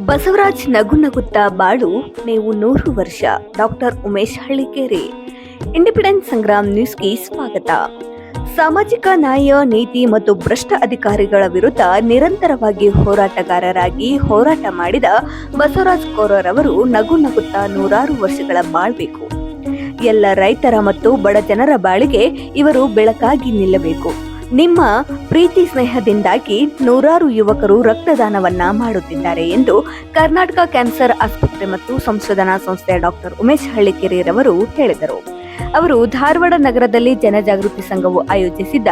ಬಸವರಾಜ್ ನಗು ನಗುತ್ತಾ ಬಾಳು ನೀವು 100 ವರ್ಷ. ಡಾಕ್ಟರ್ ಉಮೇಶ್ ಹಳ್ಳಿಕೇರಿ. ಇಂಡಿಪೆಂಡೆಂಟ್ ಸಂಗ್ರಾಮ್ ನ್ಯೂಸ್ಗೆ ಸ್ವಾಗತ. ಸಾಮಾಜಿಕ ನ್ಯಾಯ, ನೀತಿ ಮತ್ತು ಭ್ರಷ್ಟ ಅಧಿಕಾರಿಗಳ ವಿರುದ್ಧ ನಿರಂತರವಾಗಿ ಹೋರಾಟಗಾರರಾಗಿ ಹೋರಾಟ ಮಾಡಿದ ಬಸವರಾಜ್ ಕೊರವರವರು ನಗು ನಗುತ್ತಾ 100 ವರ್ಷಗಳ ಬಾಳ್ಬೇಕು. ಎಲ್ಲ ರೈತರ ಮತ್ತು ಬಡ ಜನರ ಬಾಳಿಗೆ ಇವರು ಬೆಳಕಾಗಿ ನಿಲ್ಲಬೇಕು. ನಿಮ್ಮ ಪ್ರೀತಿ ಸ್ನೇಹದಿಂದಾಗಿ 100 ಯುವಕರು ರಕ್ತದಾನವನ್ನ ಮಾಡುತ್ತಿದ್ದಾರೆ ಎಂದು ಕರ್ನಾಟಕ ಕ್ಯಾನ್ಸರ್ ಆಸ್ಪತ್ರೆ ಮತ್ತು ಸಂಶೋಧನಾ ಸಂಸ್ಥೆಯ ಡಾಕ್ಟರ್ ಉಮೇಶ್ ಹಳ್ಳಿಕೇರಿರವರು ಹೇಳಿದರು. ಅವರು ಧಾರವಾಡ ನಗರದಲ್ಲಿ ಜನಜಾಗೃತಿ ಸಂಘವು ಆಯೋಜಿಸಿದ್ದ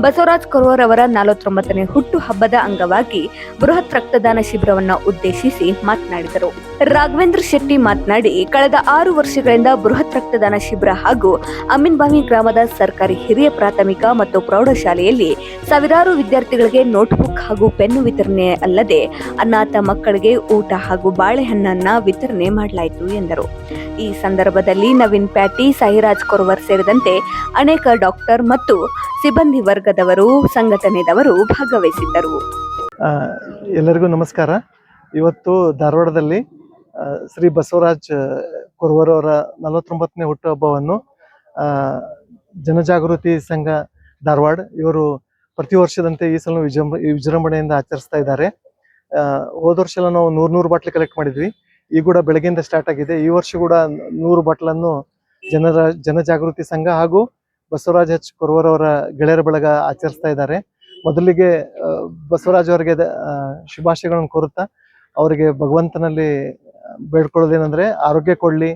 ಬಸವರಾಜ್ ಕೊರವರವರ 49ನೇ ಹುಟ್ಟು ಹಬ್ಬದ ಅಂಗವಾಗಿ ಬೃಹತ್ ರಕ್ತದಾನ ಶಿಬಿರವನ್ನು ಉದ್ದೇಶಿಸಿ ಮಾತನಾಡಿದರು. ರಾಘವೇಂದ್ರ ಶೆಟ್ಟಿ ಮಾತನಾಡಿ, ಕಳೆದ 6 ವರ್ಷಗಳಿಂದ ಬೃಹತ್ ರಕ್ತದಾನ ಶಿಬಿರ ಹಾಗೂ ಅಮೀನ್ಬಾವಿ ಗ್ರಾಮದ ಸರ್ಕಾರಿ ಹಿರಿಯ ಪ್ರಾಥಮಿಕ ಮತ್ತು ಪ್ರೌಢಶಾಲೆಯಲ್ಲಿ ಸಾವಿರಾರು ವಿದ್ಯಾರ್ಥಿಗಳಿಗೆ ನೋಟ್ಬುಕ್ ಹಾಗೂ ಪೆನ್ನು ವಿತರಣೆ ಅಲ್ಲದೆ ಅನಾಥ ಮಕ್ಕಳಿಗೆ ಊಟ ಹಾಗೂ ಬಾಳೆಹಣ್ಣನ್ನ ವಿತರಣೆ ಮಾಡಲಾಯಿತು ಎಂದರು. ಈ ಸಂದರ್ಭದಲ್ಲಿ ನವೀನ್ ಪ್ಯಾಟಿ, ಸಾಯಿರಾಜ್ ಕೊರವರ್ ಸೇರಿದಂತೆ ಅನೇಕ ಡಾಕ್ಟರ್ ಮತ್ತು ಸಿಬ್ಬಂದಿ ವರ್ಗದವರು, ಸಂಘಟನೆದವರು ಭಾಗವಹಿಸಿದ್ದರು. ಎಲ್ಲರಿಗೂ ನಮಸ್ಕಾರ. ಇವತ್ತು ಧಾರವಾಡದಲ್ಲಿ ಶ್ರೀ ಬಸವರಾಜ್ ಕೊರವರವರ 49ನೇ ಹುಟ್ಟುಹಬ್ಬವನ್ನು ಜನಜಾಗೃತಿ ಸಂಘ ಧಾರವಾಡ ಇವರು ಪ್ರತಿ ವರ್ಷದಂತೆ ಈ ಸಲ ವಿಜೃಂಭಣೆಯಿಂದ ಆಚರಿಸ್ತಾ ಇದ್ದಾರೆ. ಹೋದ ವರ್ಷ ನಾವು 100 ಬಾಟ್ಲಿ ಕಲೆಕ್ಟ್ ಮಾಡಿದ್ವಿ. ಈ ಕೂಡ ಬೆಳಗ್ಗೆಯಿಂದ ಸ್ಟಾರ್ಟ್ ಆಗಿದೆ. ಈ ವರ್ಷ ಕೂಡ 100 ಬಾಟ್ಲನ್ನು ಜನಜಾಗೃತಿ ಸಂಘ ಹಾಗೂ ಬಸವರಾಜ್ ಕೊರವರವರ ಗೆಳೆಯರ ಬಳಗ ಆಚರಿಸ್ತಾ ಇದ್ದಾರೆ. ಮೊದಲಿಗೆ ಬಸವರಾಜ್ ಅವರಿಗೆ ಶುಭಾಶಯಗಳನ್ನು ಕೋರುತ್ತಾ ಅವರಿಗೆ ಭಗವಂತನಲ್ಲಿ ಬೇಡ್ಕೊಳ್ಳೋದೇನೆಂದ್ರೆ ಆರೋಗ್ಯ ಕೊಡ್ಲಿ,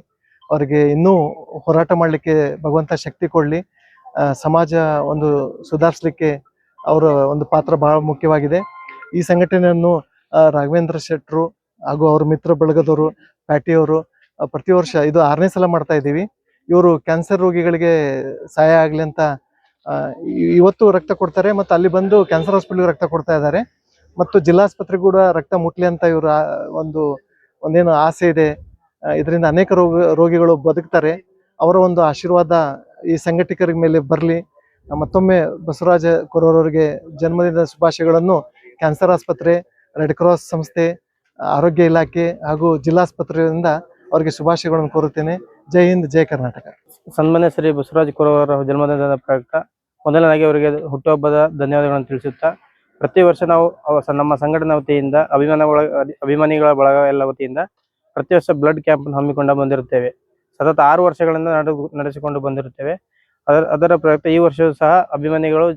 ಅವರಿಗೆ ಇನ್ನೂ ಹೋರಾಟ ಮಾಡಲಿಕ್ಕೆ ಭಗವಂತ ಶಕ್ತಿ ಕೊಡ್ಲಿ, ಸಮಾಜ ಒಂದು ಸುಧಾರಿಸಲಿಕ್ಕೆ ಅವರ ಒಂದು ಪಾತ್ರ ಬಹಳ ಮುಖ್ಯವಾಗಿದೆ. ಈ ಸಂಘಟನೆಯನ್ನು ರಾಘವೇಂದ್ರ ಶೆಟ್ರು ಹಾಗೂ ಅವ್ರ ಮಿತ್ರ ಬಳಗದವರು, ಪ್ಯಾಟಿಯವರು ಪ್ರತಿ ವರ್ಷ ಇದು 6ನೇ ಸಲ ಮಾಡ್ತಾ ಇದ್ದೀವಿ. ಇವರು ಕ್ಯಾನ್ಸರ್ ರೋಗಿಗಳಿಗೆ ಸಹಾಯ ಆಗಲಿ ಅಂತ ಇವತ್ತು ರಕ್ತ ಕೊಡ್ತಾರೆ ಮತ್ತು ಅಲ್ಲಿ ಬಂದು ಕ್ಯಾನ್ಸರ್ ಹಾಸ್ಪಿಟಲ್ಗೆ ರಕ್ತ ಕೊಡ್ತಾ ಇದ್ದಾರೆ ಮತ್ತು ಜಿಲ್ಲಾಸ್ಪತ್ರೆ ಕೂಡ ರಕ್ತ ಮುಟ್ಲಿ ಅಂತ ಇವರ ಒಂದೇನು ಆಸೆ ಇದೆ. ಇದರಿಂದ ಅನೇಕ ರೋಗಿಗಳು ಬದುಕ್ತಾರೆ. ಅವರ ಒಂದು ಆಶೀರ್ವಾದ ಈ ಸಂಘಟಕರ ಮೇಲೆ ಬರಲಿ. ಮತ್ತೊಮ್ಮೆ ಬಸವರಾಜ ಕೊರವರವರಿಗೆ ಜನ್ಮದಿನದ ಶುಭಾಶಯಗಳನ್ನು ಕ್ಯಾನ್ಸರ್ ಆಸ್ಪತ್ರೆ, ರೆಡ್ ಕ್ರಾಸ್ ಸಂಸ್ಥೆ, ಆರೋಗ್ಯ ಇಲಾಖೆ ಹಾಗೂ ಜಿಲ್ಲಾಸ್ಪತ್ರೆಯಿಂದ ಅವರಿಗೆ ಶುಭಾಶಯಗಳನ್ನು ಕೋರುತ್ತೇನೆ. ಜೈ ಹಿಂದ್, ಜೈ ಕರ್ನಾಟಕ. ಸನ್ಮಾನ್ಯ ಶ್ರೀ ಬಸವರಾಜ್ ಕೊರವರ ಜನ್ಮದಿನದ ಪ್ರಯುಕ್ತ ಮೊದಲನಾಗಿ ಅವರಿಗೆ ಹುಟ್ಟುಹಬ್ಬದ ಧನ್ಯವಾದಗಳನ್ನು ತಿಳಿಸುತ್ತಾ, ಪ್ರತಿ ವರ್ಷ ನಾವು ನಮ್ಮ ಸಂಘಟನಾ ವತಿಯಿಂದ ಅಭಿಮಾನಿಗಳ ಬಳಗ ಎಲ್ಲ ವತಿಯಿಂದ ಪ್ರತಿ ವರ್ಷ ಬ್ಲಡ್ ಕ್ಯಾಂಪ್ ಹಮ್ಮಿಕೊಂಡು ಬಂದಿರುತ್ತೇವೆ. ಸತತ 6 ವರ್ಷಗಳಿಂದ ನಡೆಸಿಕೊಂಡು ಬಂದಿರುತ್ತೇವೆ. ಅದರ ಪ್ರಯುಕ್ತ ಈ ವರ್ಷವೂ ಸಹ ಅಭಿಮಾನಿಗಳು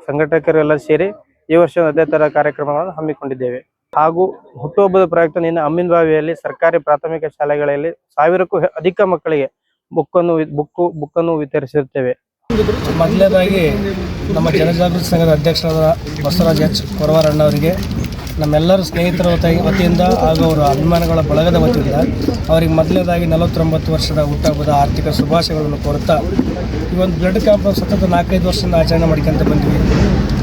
ಸಂಘಟಕರೆಲ್ಲ ಸೇರಿ ಈ ವರ್ಷ ಅದೇ ತರ ಕಾರ್ಯಕ್ರಮಗಳನ್ನು ಹಮ್ಮಿಕೊಂಡಿದ್ದೇವೆ. ಹಾಗೂ ಹುಟ್ಟುಹಬ್ಬದ ಪ್ರಯುಕ್ತ ನಿನ್ನೆ ಅಮೀನ್ಬಾವಿಯಲ್ಲಿ ಸರ್ಕಾರಿ ಪ್ರಾಥಮಿಕ ಶಾಲೆಗಳಲ್ಲಿ 1000ಕ್ಕೂ ಅಧಿಕ ಮಕ್ಕಳಿಗೆ ಬುಕ್ಕನ್ನು ವಿತರಿಸಿರುತ್ತೇವೆ. ಮೊದಲನೇದಾಗಿ ನಮ್ಮ ಜನಜಾಗೃತಿ ಸಂಘದ ಅಧ್ಯಕ್ಷರಾದ ಬಸವರಾಜ್ ಎಚ್ ಕೊರವರ ಅಣ್ಣವರಿಗೆ ನಮ್ಮೆಲ್ಲರ ಸ್ನೇಹಿತರ ವತಿಯಿಂದ ಹಾಗೂ ಅವರ ಅಭಿಮಾನಿಗಳ ಬಳಗದ ವತಿಯಿಂದ ಅವರಿಗೆ ಮೊದಲನೇದಾಗಿ 49 ವರ್ಷದ ಹುಟ್ಟುಹಬ್ಬದ ಆರ್ಥಿಕ ಶುಭಾಶಯಗಳನ್ನು ಕೋರುತ್ತಾ, ಈ ಒಂದು ಬ್ಲಡ್ ಕ್ಯಾಂಪ್ ಸತತ 4-5 ವರ್ಷದಿಂದ ಆಚರಣೆ ಮಾಡ್ಕೊಂತ ಬಂದ್ವಿ.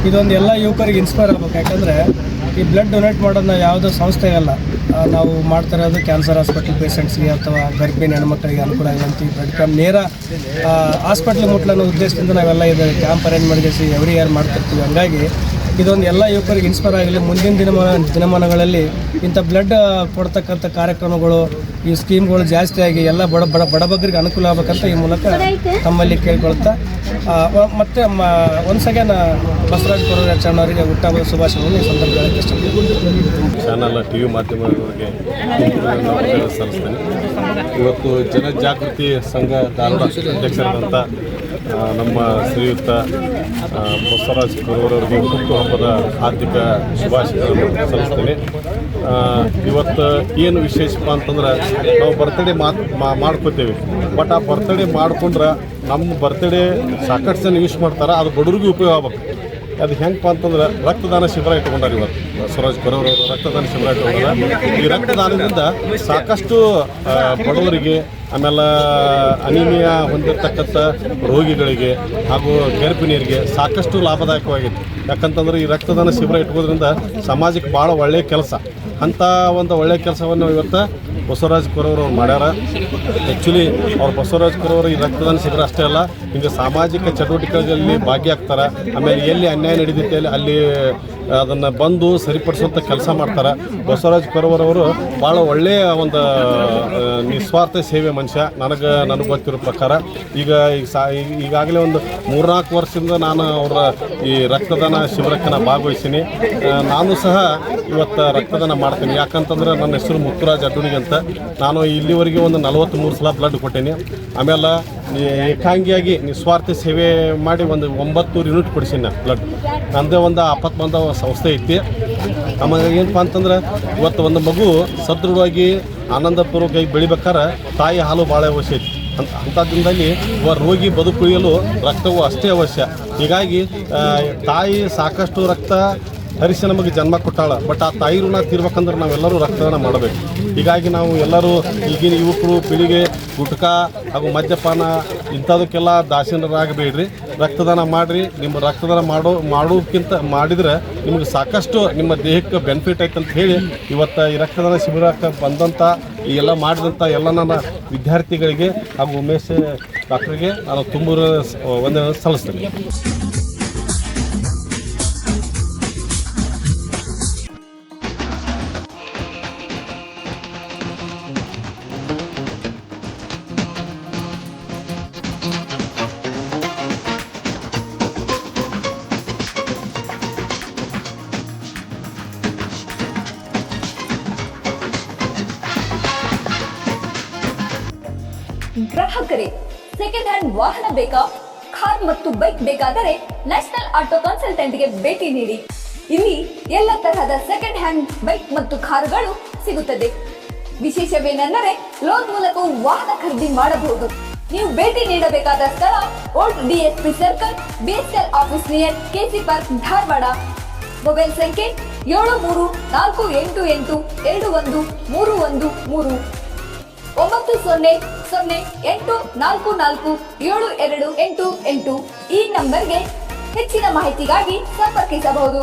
ಇದೊಂದು ಎಲ್ಲ ಯುವಕರಿಗೆ ಇನ್ಸ್ಪೈರ್ ಆಗಬೇಕು. ಯಾಕಂದರೆ ಈ ಬ್ಲಡ್ ಡೊನೇಟ್ ಮಾಡೋದನ್ನ ಯಾವುದೋ ಸಂಸ್ಥೆಗಲ್ಲ, ನಾವು ಮಾಡ್ತಾ ಇರೋದು ಕ್ಯಾನ್ಸರ್ ಹಾಸ್ಪಿಟಲ್ ಪೇಷಂಟ್ಸ್ಗೆ ಅಥವಾ ಗರ್ಭಿಣಿ ಹೆಣ್ಮಕ್ಳಿಗೆ ಅನುಕೂಲ ಆಗುವಂಥ ಈ ಬ್ಲಡ್ ಕ್ಯಾಂಪ್ ನೇರ ಹಾಸ್ಪಿಟ್ಲ್ ಮುಟ್ಲನ್ನೋ ಉದ್ದೇಶದಿಂದ ನಾವೆಲ್ಲ ಇದು ಕ್ಯಾಂಪ್ ಅರೇಂಜ್ ಮಾಡಿಸಿ ಎವ್ರಿ ಇಯರ್ ಮಾಡ್ತಿರ್ತೀವಿ. ಹಂಗಾಗಿ ಇದೊಂದು ಎಲ್ಲ ಯುವಕರಿಗೆ ಇನ್ಸ್ಪೈರ್ ಆಗಲಿ. ಮುಂದಿನ ದಿನಮಾನಗಳಲ್ಲಿ ಇಂಥ ಬ್ಲಡ್ ಕೊಡ್ತಕ್ಕಂಥ ಕಾರ್ಯಕ್ರಮಗಳು, ಈ ಸ್ಕೀಮ್ಗಳು ಜಾಸ್ತಿ ಆಗಿ ಎಲ್ಲ ಬಡಬಗ್ಗರಿಗೆ ಅನುಕೂಲ ಆಗಬೇಕಂತ ಈ ಮೂಲಕ ತಮ್ಮಲ್ಲಿ ಕೇಳ್ಕೊಳ್ತಾ, ಮತ್ತೆ ಒನ್ಸ್ ಅಗೇನ್ ಬಸವರಾಜ್ ಕೊರವರ ಅವರಿಗೆ ಹುಟ್ಟುಹಬ್ಬದ ಶುಭಾಶಯಗಳನ್ನು ಈ ಸಂದರ್ಭದಲ್ಲಿ ಇಷ್ಟಪಡ್ತೀನಿ. ಚಾನಲ್ ಟಿವಿ ಮಾಧ್ಯಮದವರಿಗೆ ಸಲ್ಲಿಸ್ತೇನೆ. ಇವತ್ತು ಜನಜಾಗೃತಿ ಸಂಘ ಧಾರವಾಡ ಅಧ್ಯಕ್ಷರಾದಂಥ ನಮ್ಮ ಶ್ರೀಯುತ ಬಸವರಾಜ್ ಕೊರವರವರಿಗೆ ಹುಟ್ಟುಹಬ್ಬದ ಆರ್ಥಿಕ ಶುಭಾಶಯಗಳನ್ನು ಸಲ್ಲಿಸ್ತೇನೆ. ಇವತ್ತು ಏನು ವಿಶೇಷಪ್ಪ ಅಂತಂದ್ರೆ, ನಾವು ಬರ್ತಡೇ ಮಾಡ್ಕೋತೇವೆ. ಬಟ್ ಆ ಬರ್ತಡೇ ಮಾಡ್ಕೊಂಡ್ರೆ ನಮ್ಮ ಬರ್ತಡೇ ಸಾಕಷ್ಟು ಜನ ಯೂಸ್ ಮಾಡ್ತಾರೆ, ಅದು ಬಡವ್ರಿಗೆ ಉಪಯೋಗ ಆಗ್ಬೇಕು. ಅದು ಹೆಂಗಪ್ಪ ಅಂತಂದ್ರೆ ರಕ್ತದಾನ ಶಿಬಿರ ಇಟ್ಕೊಂಡಾರೆ. ಇವತ್ತು ಬಸವರಾಜ್ ಕೊರವರವರು ರಕ್ತದಾನ ಶಿಬಿರ ಇಟ್ಕೊಂಡಾರೆ. ಈ ರಕ್ತದಾನದಿಂದ ಸಾಕಷ್ಟು ಬಡವರಿಗೆ ಆಮೇಲೆ ಅನಿಮಿಯಾ ಹೊಂದಿರತಕ್ಕಂಥ ರೋಗಿಗಳಿಗೆ ಹಾಗೂ ಗರ್ಭಿಣಿಯರಿಗೆ ಸಾಕಷ್ಟು ಲಾಭದಾಯಕವಾಗಿದೆ. ಯಾಕಂತಂದ್ರೆ ಈ ರಕ್ತದಾನ ಶಿಬಿರ ಇಟ್ಕೋದ್ರಿಂದ ಸಮಾಜಕ್ಕೆ ಭಾಳ ಒಳ್ಳೆಯ ಕೆಲಸ. ಅಂಥ ಒಂದು ಒಳ್ಳೆಯ ಕೆಲಸವನ್ನು ಇವತ್ತು ಬಸವರಾಜ್ ಕೊರವರು ಮಾಡ್ಯಾರ. ಆ್ಯಕ್ಚುಲಿ ಅವ್ರು ಬಸವರಾಜ್ ಕೊರವರು ಈ ರಕ್ತದಾನ ಶಿಬಿರ ಅಷ್ಟೇ ಅಲ್ಲ, ಹಿಂಗೆ ಸಾಮಾಜಿಕ ಚಟುವಟಿಕೆಗಳಲ್ಲಿ ಭಾಗಿಯಾಗ್ತಾರೆ. ಆಮೇಲೆ ಎಲ್ಲಿ ಅನ್ಯಾಯ ನಡೆದಿತ್ತೆ ಅಲ್ಲಿ ಅದನ್ನು ಬಂದು ಸರಿಪಡಿಸುವಂಥ ಕೆಲಸ ಮಾಡ್ತಾರೆ. ಬಸವರಾಜ್ ಕೊರವರವರು ಭಾಳ ಒಳ್ಳೆಯ ಒಂದು ನಿಸ್ವಾರ್ಥ ಸೇವೆ ಮನುಷ್ಯ. ನನಗೆ ಗೊತ್ತಿರೋ ಪ್ರಕಾರ ಈಗಾಗಲೇ ಒಂದು 3-4 ವರ್ಷದಿಂದ ನಾನು ಅವರ ಈ ರಕ್ತದಾನ ಶಿಬಿರಕ್ಕೆ ನಾನು ಭಾಗವಹಿಸೀನಿ. ನಾನು ಸಹ ಇವತ್ತು ರಕ್ತದಾನ ಮಾಡ್ತೀನಿ. ಯಾಕಂತಂದ್ರೆ ನನ್ನ ಹೆಸರು ಮುತ್ತುರಾಜ್ ಅಡ್ಡುಣಿಗೆ ಅಂತ. ನಾನು ಇಲ್ಲಿವರೆಗೆ ಒಂದು 43 ಸಲ ಬ್ಲಡ್ ಕೊಟ್ಟೇನೆ. ಆಮೇಲೆ ಏಕಾಂಗಿಯಾಗಿ ನಿಸ್ವಾರ್ಥ ಸೇವೆ ಮಾಡಿ ಒಂದು 9 ಯೂನಿಟ್ ಕೊಡಿಸೀನಿ ನಾನು ಬ್ಲಡ್. ನನ್ನದೇ ಒಂದು ಆಪತ್ಬಂಧ ಸಂಸ್ಥೆ ಐತಿ. ಆಮೇಲೆ ಏನಪ್ಪ ಅಂತಂದ್ರೆ ಇವತ್ತು ಒಂದು ಮಗು ಸದೃಢವಾಗಿ ಆನಂದಪೂರ್ವಕವಾಗಿ ಬೆಳಿಬೇಕಾದ್ರೆ ತಾಯಿ ಹಾಲು ಭಾಳ ಅವಶ್ಯ ಐತಿ. ಅಂಥದ್ದಿಂದಲ್ಲಿ ರೋಗಿ ಬದುಕುಳಿಯಲು ರಕ್ತವು ಅಷ್ಟೇ ಅವಶ್ಯ. ಹೀಗಾಗಿ ತಾಯಿ ಸಾಕಷ್ಟು ರಕ್ತ ಹರಿಸಿ ನಮಗೆ ಜನ್ಮ ಕೊಟ್ಟಾಳ. ಬಟ್ ಆ ತಾಯಿ ಋಣ ತೀರ್ಬೇಕಂದ್ರೆ ನಾವೆಲ್ಲರೂ ರಕ್ತದಾನ ಮಾಡಬೇಕು. ಹೀಗಾಗಿ ನಾವು ಎಲ್ಲರೂ ಈಗಿನ ಯುವಕರು ಪೀಳಿಗೆ ಗುಟ್ಕಾ ಹಾಗೂ ಮದ್ಯಪಾನ ಇಂಥದಕ್ಕೆಲ್ಲ ದಾಸೀನರಾಗಬೇಡ್ರಿ. ರಕ್ತದಾನ ಮಾಡಿರಿ. ನಿಮ್ಮ ರಕ್ತದಾನ ಮಾಡೋಕ್ಕಿಂತ ಮಾಡಿದರೆ ನಿಮಗೆ ಸಾಕಷ್ಟು ನಿಮ್ಮ ದೇಹಕ್ಕೆ ಬೆನಿಫಿಟ್ ಐತೆ ಅಂತ ಹೇಳಿ ಇವತ್ತು ಈ ರಕ್ತದಾನ ಶಿಬಿರಕ್ಕೆ ಬಂದಂಥ ಈ ಎಲ್ಲ ಮಾಡಿದಂಥ ಎಲ್ಲ ನನ್ನ ವಿದ್ಯಾರ್ಥಿಗಳಿಗೆ ಹಾಗೂ ಉಮೇಶ್ ಡಾಕ್ಟರ್ಗೆ ನಾನು ತುಂಬ ವಂದನೆ ಸಲ್ಲಿಸ್ತೀನಿ. ಗ್ರಾಹಕರೇ, ಸೆಕೆಂಡ್ ಹ್ಯಾಂಡ್ ವಾಹನ ಬೇಕಾ? ಕಾರ್ ಮತ್ತು ಬೈಕ್ ಬೇಕಾದರೆ ನ್ಯಾಷನಲ್ ಆಟೋ ಕನ್ಸಲ್ಟೆಂಟ್ಗೆ ಭೇಟಿ ನೀಡಿ. ಇಲ್ಲಿ ಎಲ್ಲ ತರಹದ ಸೆಕೆಂಡ್ ಹ್ಯಾಂಡ್ ಬೈಕ್ ಮತ್ತು ಕಾರುಗಳು ಸಿಗುತ್ತದೆ. ವಿಶೇಷವೇನೆಂದರೆ ಲೋನ್ ಮೂಲಕವೂ ವಾಹನ ಖರೀದಿ ಮಾಡಬಹುದು. ನೀವು ಭೇಟಿ ನೀಡಬೇಕಾದ ಸ್ಥಳ old DSP circle, BSL office near KC park, Dharwad. Mobile ಸಂಖ್ಯೆ 7348821313 9008447288 ಈ ನಂಬರ್ಗೆ ಹೆಚ್ಚಿನ ಮಾಹಿತಿಗಾಗಿ ಸಂಪರ್ಕಿಸಬಹುದು.